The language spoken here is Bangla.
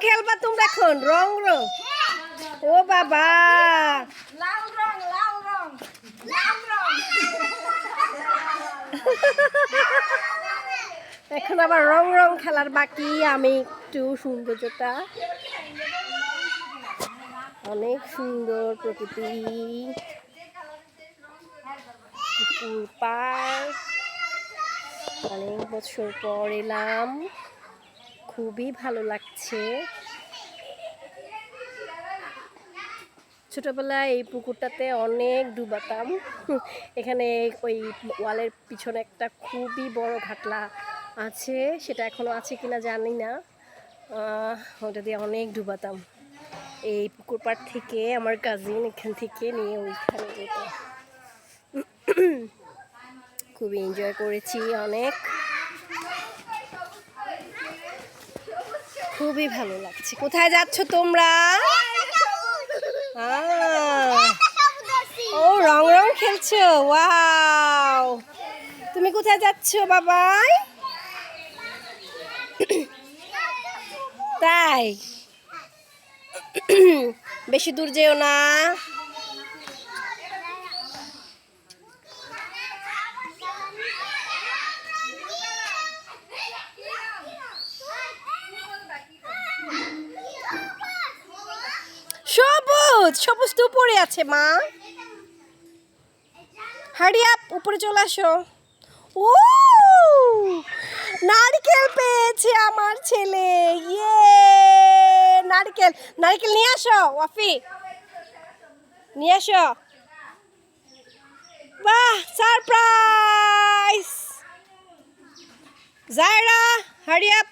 খেলবা তোমরা এখন রং রং ও বাবা লাল রং লাল রং লাল রং এখন আবার রং রং খেলার বাকি আমি একটু সৌন্দর্যটা অনেক সুন্দর প্রকৃতি পুকুর পাড় অনেক বছর পর এলাম খুবই ভালো লাগছে ছোটবেলায় এই পুকুরটাতে অনেক ডুবাতাম এখানে ওই ওয়ালের পিছনে একটা খুবই বড় ঘাটলা আছে সেটা এখনো আছে কিনা জানি না ওটা দিয়ে অনেক ডুবাতাম এই পুকুর পাড় থেকে আমার কাজিন এখান থেকে নিয়ে ওইখানে যেত খুবই এনজয় করেছি অনেক খুবই ভালো লাগছে কোথায় যাচ্ছ তোমরা ও রং রং খেলছো ওয়াও তুমি কোথায় যাচ্ছ বাবাই তাই বেশি দূর যেও না সবুজ সবুজ তো উপরে আছে মা হারি আপ উপরে চলে আসো ও নারকেল পেয়েছে আমার ছেলে ইয়ে নারকেল নারকেল নিয়ে আসো ওয়াফি নিয়ে আসো বাহ সারপ্রাইজ জায়রা হারি আপ